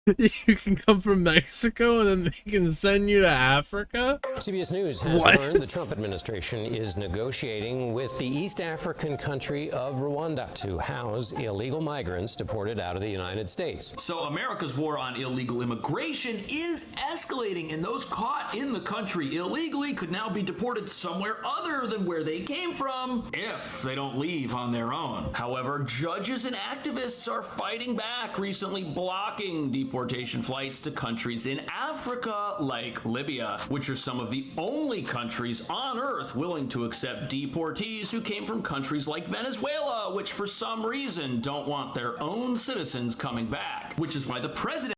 If you can come from Mexico and then they can send you to Africa? CBS News has learned the Trump administration is negotiating with the East African country of Rwanda to house illegal migrants deported out of the United States. So America's war on illegal immigration is escalating, and those caught in the country illegally could now be deported somewhere other than where they came from if they don't leave on their own. However, judges and activists are fighting back, recently blocking deportation flights to countries in Africa like Libya, which are some of the only countries on earth willing to accept deportees who came from countries like Venezuela, which for some reason don't want their own citizens coming back, which is why the president...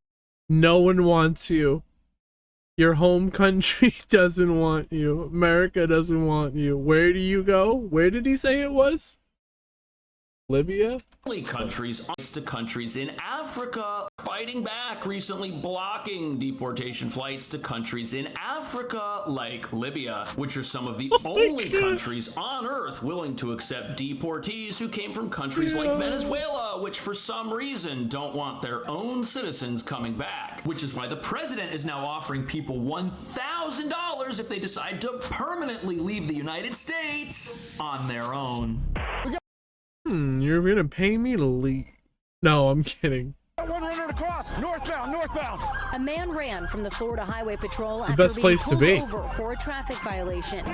No one wants you. Your home country doesn't want you. America doesn't want you. Where do you go? Where did he say it was? Libya? Countries to countries in Africa fighting back, recently blocking deportation flights to countries in Africa like Libya, which are some of the only countries on earth willing to accept deportees who came from countries like Venezuela, which for some reason don't want their own citizens coming back, which is why the president is now offering people $1,000 if they decide to permanently leave the United States on their own. You're gonna pay me to leave? No, I'm kidding. 100 across, northbound. A man ran from the Florida Highway Patrol the after best being place to pulled be. over for a traffic violation.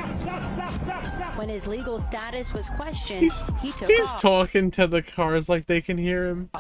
When his legal status was questioned, he took He's off. talking to the cars like they can hear him.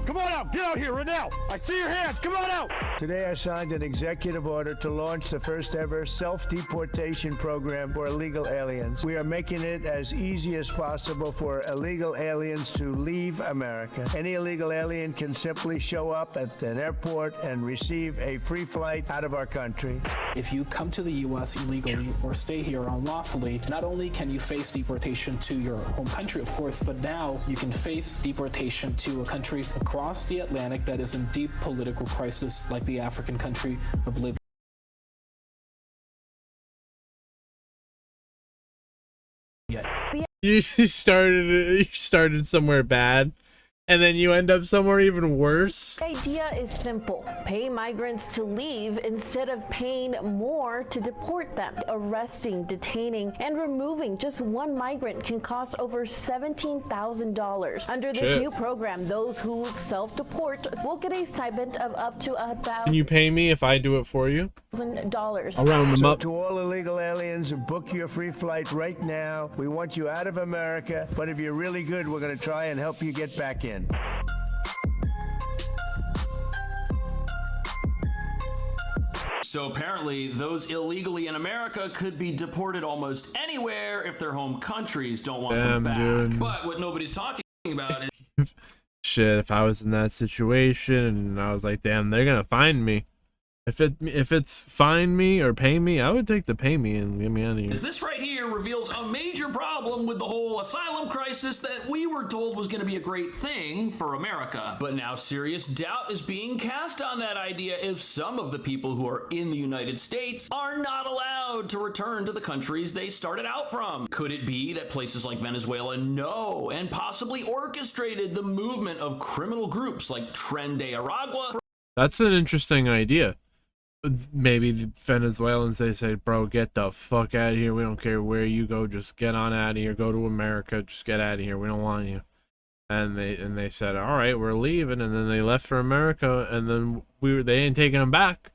Come on out, get out here right now. I see your hands, come on out. Today I signed an executive order to launch the first ever self-deportation program for illegal aliens. We are making it as easy as possible for illegal aliens to leave America. Any illegal alien can simply show up at an airport and receive a free flight out of our country. If you come to the U.S. illegally or stay here unlawfully, not only can you face deportation to your home country, of course, but now you can face deportation to a country across the Atlantic that is in deep political crisis, like the African country of Libya. You started somewhere bad, and then you end up somewhere even worse. The idea is simple. Pay migrants to leave instead of paying more to deport them. Arresting, detaining, and removing just one migrant can cost over $17,000. Under this new program, those who self-deport will get a stipend of up to Can you pay me if I do it for you? $1,000. I'll round them up. To all illegal aliens, book your free flight right now. We want you out of America, but if you're really good, we're going to try and help you get back in. So apparently, those illegally in America could be deported almost anywhere if their home countries don't want them back. Dude. But what nobody's talking about is... Shit, if I was in that situation and I was like, damn, they're gonna find me. If it's find me or pay me, I would take the pay me and get me out of here. This right here reveals a major problem with the whole asylum crisis that we were told was going to be a great thing for America. But now serious doubt is being cast on that idea if some of the people who are in the United States are not allowed to return to the countries they started out from. Could it be that places like Venezuela know and possibly orchestrated the movement of criminal groups like Tren de Aragua? That's an interesting idea. Maybe the Venezuelans, they say, bro, get the fuck out of here. We don't care where you go. Just get on out of here. Go to America. Just get out of here. We don't want you. And they said, all right, we're leaving. And then they left for America. And then they ain't taking them back.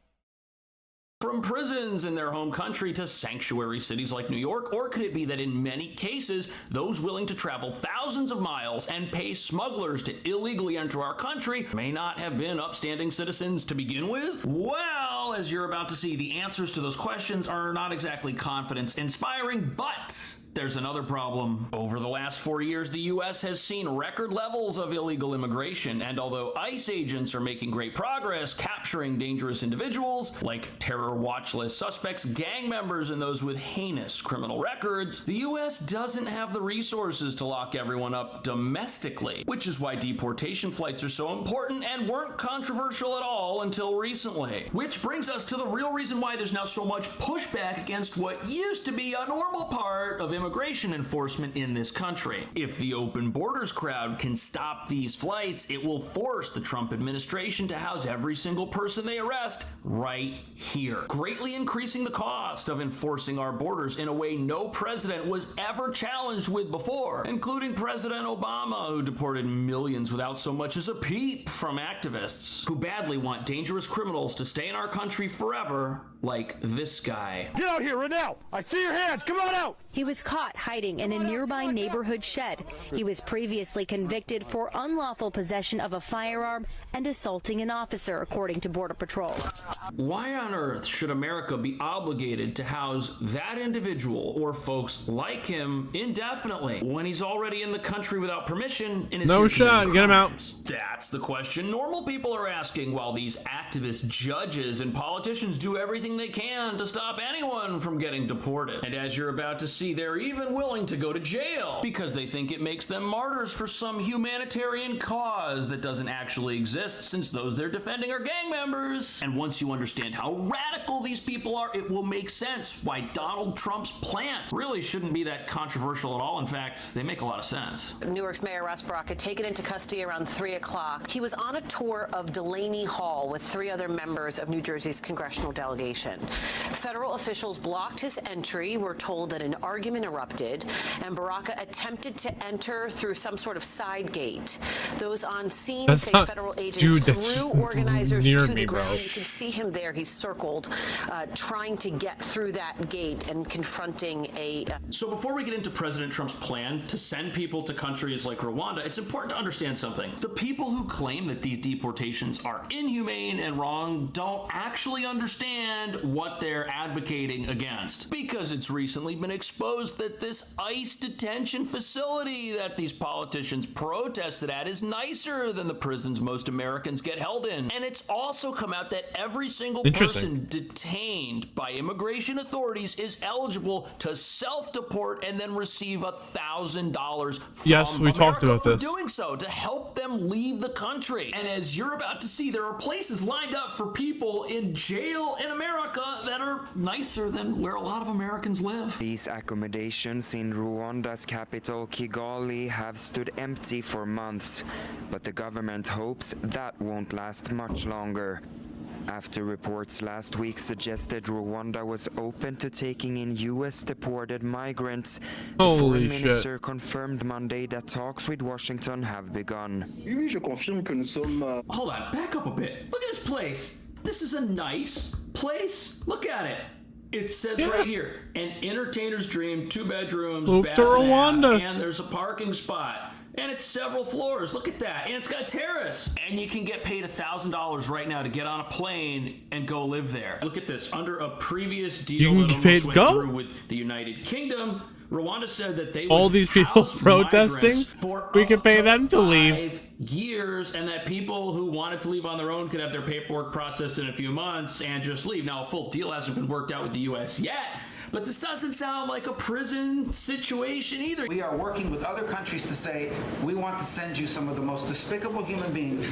From prisons in their home country to sanctuary cities like New York? Or could it be that in many cases, those willing to travel thousands of miles and pay smugglers to illegally enter our country may not have been upstanding citizens to begin with? Well, as you're about to see, the answers to those questions are not exactly confidence-inspiring, but there's another problem. Over the last 4 years, the U.S. has seen record levels of illegal immigration, and although ICE agents are making great progress capturing capturing dangerous individuals like terror watch list suspects, gang members, and those with heinous criminal records, the U.S. doesn't have the resources to lock everyone up domestically, which is why deportation flights are so important and weren't controversial at all until recently. Which brings us to the real reason why there's now so much pushback against what used to be a normal part of immigration enforcement in this country. If the open borders crowd can stop these flights, it will force the Trump administration to house every single person they arrest right here, greatly increasing the cost of enforcing our borders in a way no president was ever challenged with before, including President Obama, who deported millions without so much as a peep from activists who badly want dangerous criminals to stay in our country forever, like this guy. Get out here right now! I see your hands! Come on out! He was caught hiding in a nearby neighborhood shed. He was previously convicted for unlawful possession of a firearm and assaulting an officer, according to Border Patrol. Why on earth should America be obligated to house that individual or folks like him indefinitely when he's already in the country without permission and is No shot, get him out. That's the question normal people are asking, while these activist judges and politicians do everything they can to stop anyone from getting deported. And as you're about to see, they're even willing to go to jail because they think it makes them martyrs for some humanitarian cause that doesn't actually exist, since those they're defending are gang members. And once you understand how radical these people are, it will make sense why Donald Trump's plans really shouldn't be that controversial at all. In fact, they make a lot of sense. Newark's Mayor Russ Baraka taken into custody around 3 o'clock. He was on a tour of Delaney Hall with 3 other members of New Jersey's congressional delegation. Federal officials blocked his entry. We're told that an argument erupted, and Baraka attempted to enter through some sort of side gate. Those on scene say federal agents threw organizers to the ground. You can see him there. He's circled, trying to get through that gate and confronting a... So before we get into President Trump's plan to send people to countries like Rwanda, it's important to understand something. The people who claim that these deportations are inhumane and wrong don't actually understand what they're advocating against, because it's recently been exposed that this ICE detention facility that these politicians protested at is nicer than the prisons most Americans get held in. And it's also come out that every single person detained by immigration authorities is eligible to self-deport and then receive $1,000 from we talked about for this. doing so to help them leave the country. And as you're about to see, there are places lined up for people in jail in America that are nicer than where a lot of Americans live. These accommodations in Rwanda's capital, Kigali, have stood empty for months, but the government hopes that won't last much longer. After reports last week suggested Rwanda was open to taking in U.S. deported migrants, the foreign minister confirmed Monday that talks with Washington have begun. Hold on, back up a bit. Look at this place. This is a nice place. Look at it. It says right here, an entertainer's dream, 2 bedrooms, Move bath to and a half, Rwanda. and there's a parking spot. And it's several floors. Look at that. And it's got a terrace. And you can get paid $1,000 right now to get on a plane and go live there. Look at this. Under a previous deal that almost went through with the United Kingdom, Rwanda said that they all would these people house protesting, for we could pay them to 5 leave. years, and that people who wanted to leave on their own could have their paperwork processed in a few months and just leave. Now, a full deal hasn't been worked out with the U.S. yet, but this doesn't sound like a prison situation either. We are working with other countries to say, we want to send you some of the most despicable human beings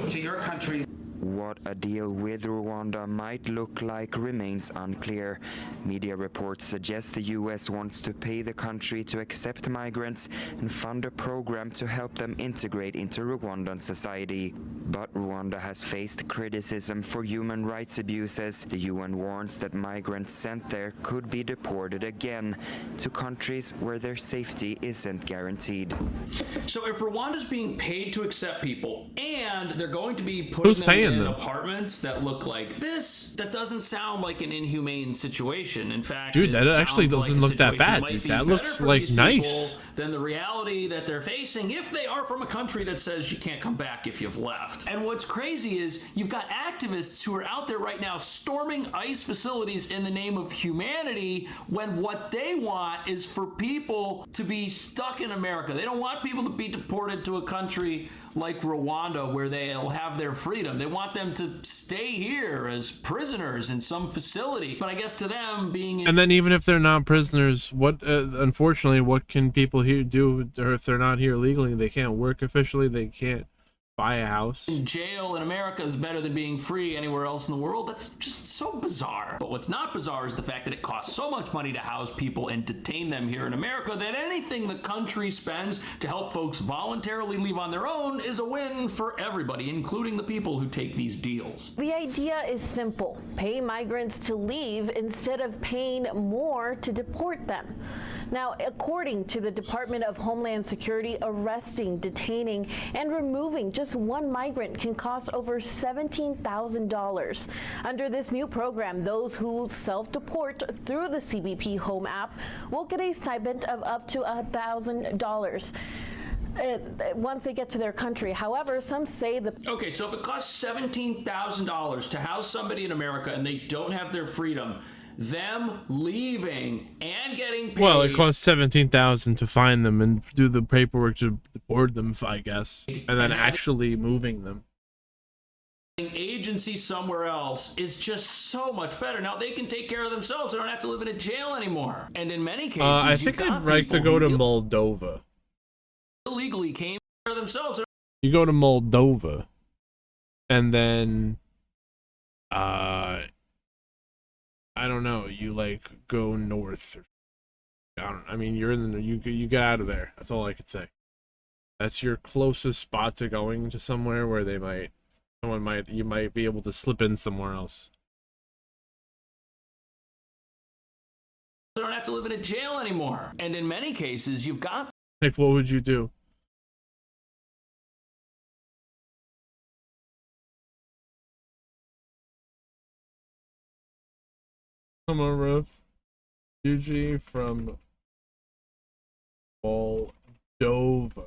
to your countries. What a deal with Rwanda might look like remains unclear. Media reports suggest the U.S. wants to pay the country to accept migrants and fund a program to help them integrate into Rwandan society. But Rwanda has faced criticism for human rights abuses. The UN warns that migrants sent there could be deported again to countries where their safety isn't guaranteed. So if Rwanda's being paid to accept people and they're going to be putting them in apartments that look like this, that doesn't sound like an inhumane situation. In fact, dude, that actually doesn't look that bad, dude. That looks like nice. than the reality that they're facing if they are from a country that says you can't come back if you've left. And what's crazy is you've got activists who are out there right now storming ICE facilities in the name of humanity when what they want is for people to be stuck in America. They don't want people to be deported to a country like Rwanda where they'll have their freedom. They want them to stay here as prisoners in some facility. But I guess to them being And then even if they're not prisoners, what unfortunately, what can people here do? Or if they're not here legally, they can't work officially, they can't buy a house. in jail in America is better than being free anywhere else in the world. That's just so bizarre. But what's not bizarre is the fact that it costs so much money to house people and detain them here in America that anything the country spends to help folks voluntarily leave on their own is a win for everybody, including the people who take these deals. The idea is simple. Pay migrants to leave instead of paying more to deport them. Now, according to the Department of Homeland Security, arresting, detaining, and removing just one migrant can cost over $17,000. Under this new program, those who self-deport through the CBP Home app will get a stipend of up to $1,000. Once they get to their country. However, some say the... Okay, so if it costs $17,000 to house somebody in America and they don't have their freedom, them leaving and getting paid... Well, it costs $17,000 to find them and do the paperwork to deport them, I guess, and then actually moving them. Agency somewhere else is just so much better. Now they can take care of themselves. They don't have to live in a jail anymore. And in many cases, I think I'd like to go to Moldova. Illegally came care of themselves. You go to Moldova, and then, I don't know. You like go north. I mean, you're in the. You get out of there. That's all I could say. That's your closest spot to going to somewhere where you might be able to slip in somewhere else. They don't have to live in a jail anymore. And in many cases, you've got... Like, what would you do? I'm a refugee from Moldova.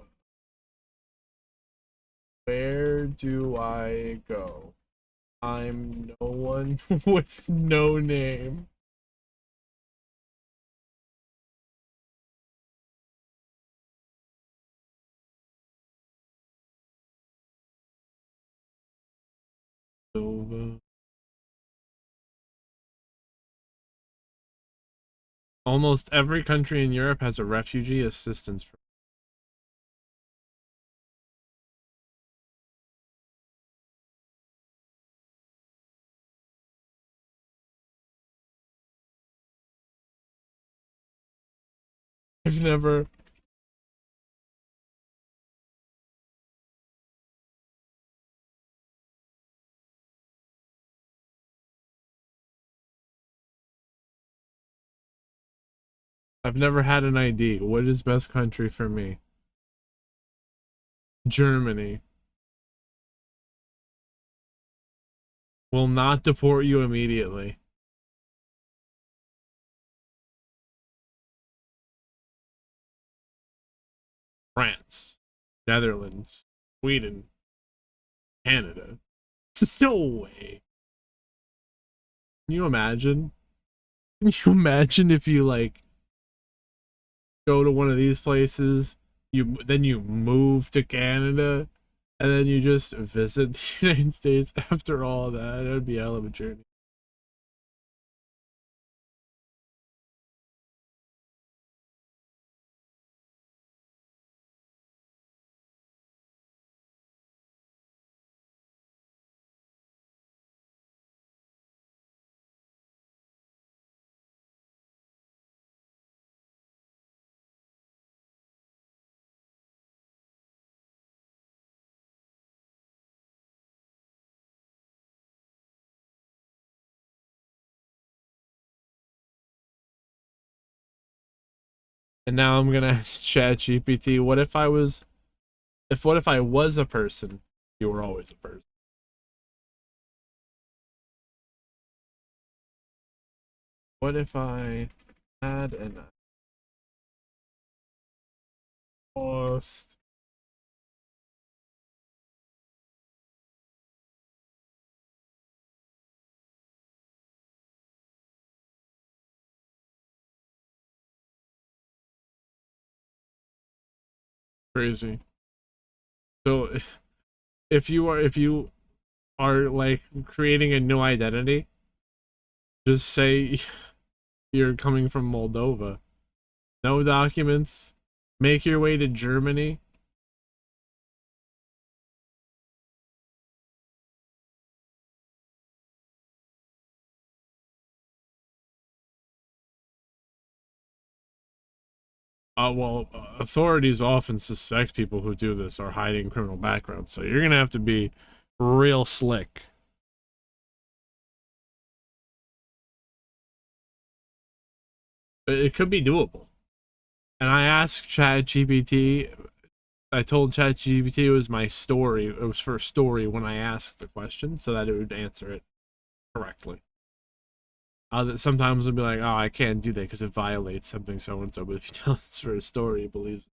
Where do I go? I'm no one with no name. Moldova. Almost every country in Europe has a refugee assistance program. I've never... I've never had an ID. What is best country for me? Germany. Will not deport you immediately. France. Netherlands. Sweden. Canada. No way. Can you imagine? Can you imagine if you like go to one of these places, then you move to Canada, and then you just visit the United States after all that? It would be a hell of a journey. And now I'm gonna ask ChatGPT, what if I was a person? You were always a person. What if I had an Lost. Crazy. So if you are like creating a new identity, just say you're coming from Moldova. No documents. Make your way to Germany. Well, authorities often suspect people who do this are hiding criminal backgrounds, so you're gonna have to be real slick. But it could be doable. And I asked ChatGPT, I told ChatGPT it was my story, it was for a story when I asked the question, so that it would answer it correctly. Sometimes it'll be like, oh, I can't do that because it violates something so-and-so, but if you tell it's for a story, it believes it.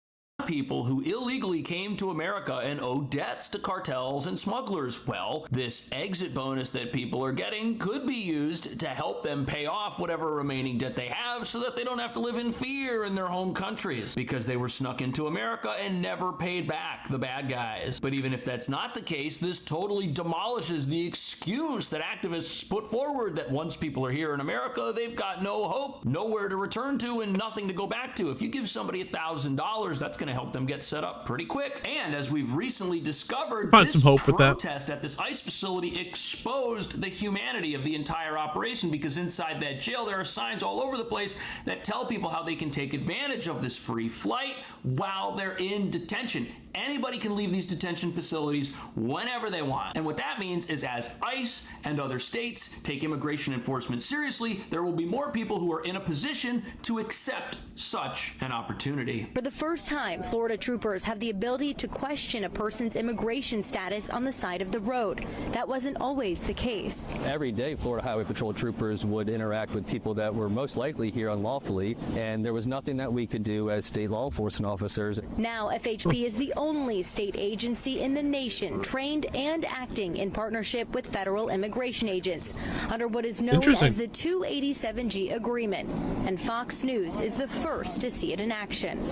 People who illegally came to America and owe debts to cartels and smugglers. Well, this exit bonus that people are getting could be used to help them pay off whatever remaining debt they have so that they don't have to live in fear in their home countries because they were snuck into America and never paid back, the bad guys. But even if that's not the case, this totally demolishes the excuse that activists put forward that once people are here in America, they've got no hope, nowhere to return to, and nothing to go back to. If you give somebody $1,000, that's going to help them get set up pretty quick. And as we've recently discovered, this protest at this ICE facility exposed the humanity of the entire operation, because inside that jail there are signs all over the place that tell people how they can take advantage of this free flight while they're in detention. Anybody can leave these detention facilities whenever they want. And what that means is as ICE and other states take immigration enforcement seriously, there will be more people who are in a position to accept such an opportunity. For the first time, Florida troopers have the ability to question a person's immigration status on the side of the road. That wasn't always the case. Every day, Florida Highway Patrol troopers would interact with people that were most likely here unlawfully, and there was nothing that we could do as state law enforcement officers. Now, FHP is the only state agency in the nation trained and acting in partnership with federal immigration agents under what is known as the 287G agreement. And Fox News is the first to see it in action.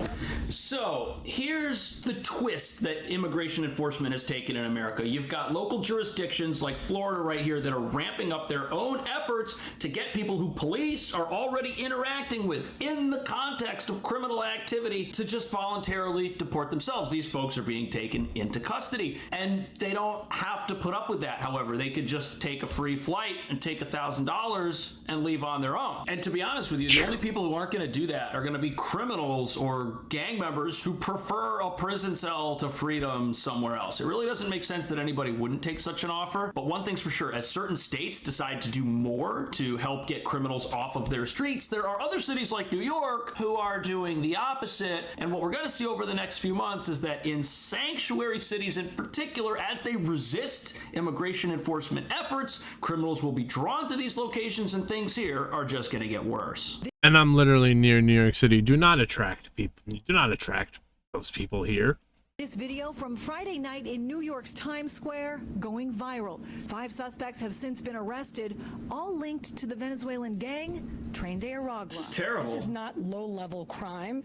So here's the twist that immigration enforcement has taken in America. You've got local jurisdictions like Florida right here that are ramping up their own efforts to get people who police are already interacting with in the context of criminal activity to just voluntarily deport themselves. These folks are being taken into custody, and they don't have to put up with that. However, they could just take a free flight and take $1,000 and leave on their own. And to be honest with you, the only people who aren't going to do that are going to be criminals or gang members who prefer a prison cell to freedom somewhere else. It really doesn't make sense that anybody wouldn't take such an offer. But one thing's for sure, as certain states decide to do more to help get criminals off of their streets, there are other cities like New York who are doing the opposite. And what we're going to see over the next few months is that in sanctuary cities in particular, as they resist immigration enforcement efforts, criminals will be drawn to these locations, and things here are just going to get worse. And I'm literally near New York City. Do not attract people. Do not attract those people here. This video from Friday night in New York's Times Square going viral. 5 suspects have since been arrested, all linked to the Venezuelan gang trained to Aragua. It's terrible. This is not low-level crime.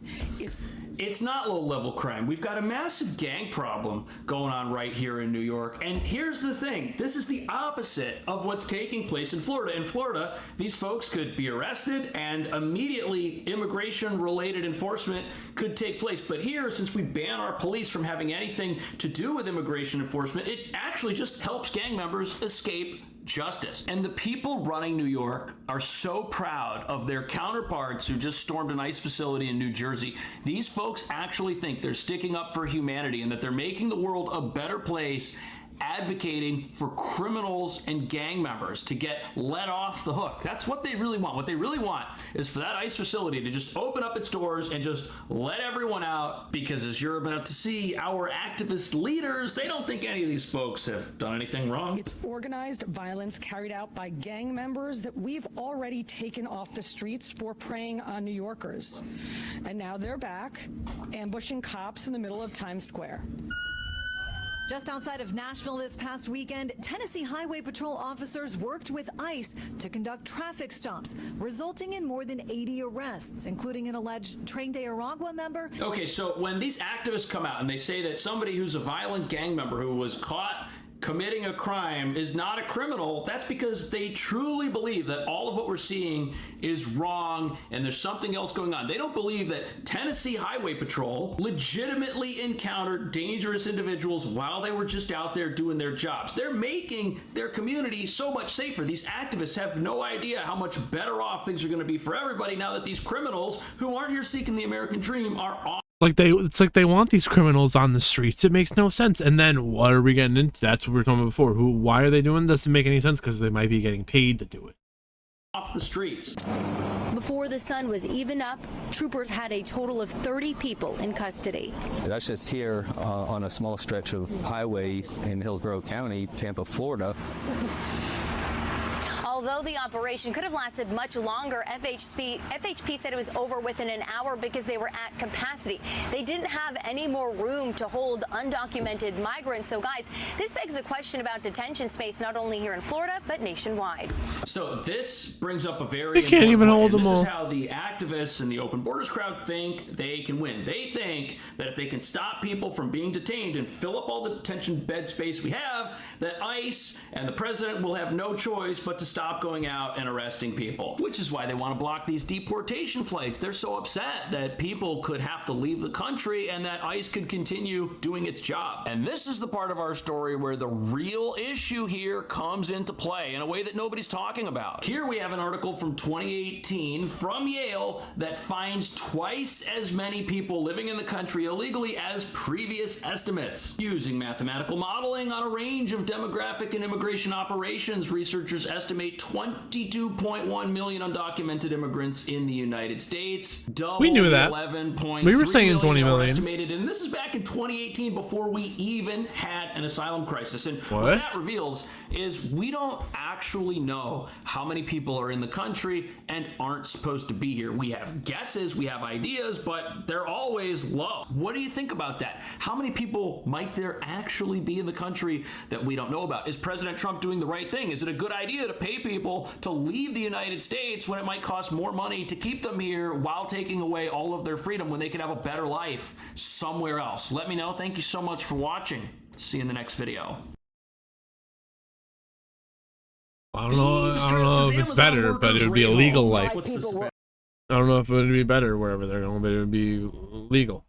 It's not low-level crime. We've got a massive gang problem going on right here in New York. And here's the thing. This is the opposite of what's taking place in Florida. In Florida, these folks could be arrested and immediately immigration-related enforcement could take place. But here, since we ban our police from having anything to do with immigration enforcement, it actually just helps gang members escape justice. And the people running New York are so proud of their counterparts who just stormed an ICE facility in New Jersey. These folks actually think they're sticking up for humanity and that they're making the world a better place advocating for criminals and gang members to get let off the hook. That's what they really want. What they really want is for that ICE facility to just open up its doors and just let everyone out, because as you're about to see, our activist leaders, they don't think any of these folks have done anything wrong. It's organized violence carried out by gang members that we've already taken off the streets for preying on New Yorkers. And now they're back, ambushing cops in the middle of Times Square. Just outside of Nashville this past weekend, Tennessee Highway Patrol officers worked with ICE to conduct traffic stops, resulting in more than 80 arrests, including an alleged Tren de Aragua member. Okay, so when these activists come out and they say that somebody who's a violent gang member who was caught committing a crime is not a criminal, that's because they truly believe that all of what we're seeing is wrong and there's something else going on. They don't believe that Tennessee Highway Patrol legitimately encountered dangerous individuals while they were just out there doing their jobs. They're making their community so much safer. These activists have no idea how much better off things are going to be for everybody now that these criminals who aren't here seeking the American dream are off. It's like they want these criminals on the streets. It makes no sense. And then what are we getting into? That's what we were talking about before. Why are they doing this? Doesn't make any sense, because they might be getting paid to do it. Off the streets. Before the sun was even up, troopers had a total of 30 people in custody. That's just here on a small stretch of highway in Hillsborough County, Tampa, Florida. Although the operation could have lasted much longer, FHP said it was over within an hour because they were at capacity. They didn't have any more room to hold undocumented migrants. So, guys, this begs a question about detention space, not only here in Florida, but nationwide. So this brings up a very They can't even hold them this all. is how the activists and the Open Borders crowd think they can win. They think that if they can stop people from being detained and fill up all the detention bed space we have, that ICE and the president will have no choice but to stop going out and arresting people, which is why they want to block these deportation flights. They're so upset that people could have to leave the country and that ICE could continue doing its job. And this is the part of our story where the real issue here comes into play in a way that nobody's talking about. Here we have an article from 2018 from Yale that finds twice as many people living in the country illegally as previous estimates. Using mathematical modeling on a range of demographic and immigration operations, researchers estimate 22.1 million undocumented immigrants in the United States. We knew that. 11.3 We were saying 20 are million. estimated, and this is back in 2018 before we even had an asylum crisis. And what What? that reveals is we don't actually know how many people are in the country and aren't supposed to be here. We have guesses, we have ideas, but they're always low. What do you think about that? How many people might there actually be in the country that we don't know about? Is President Trump doing the right thing? Is it a good idea to pay people to leave the United States when it might cost more money to keep them here while taking away all of their freedom when they could have a better life somewhere else? Let me know. Thank you so much for watching. See you in the next video. I don't know if it's better, but it would be a legal life. I don't know if it would be better wherever they're going, but it would be legal.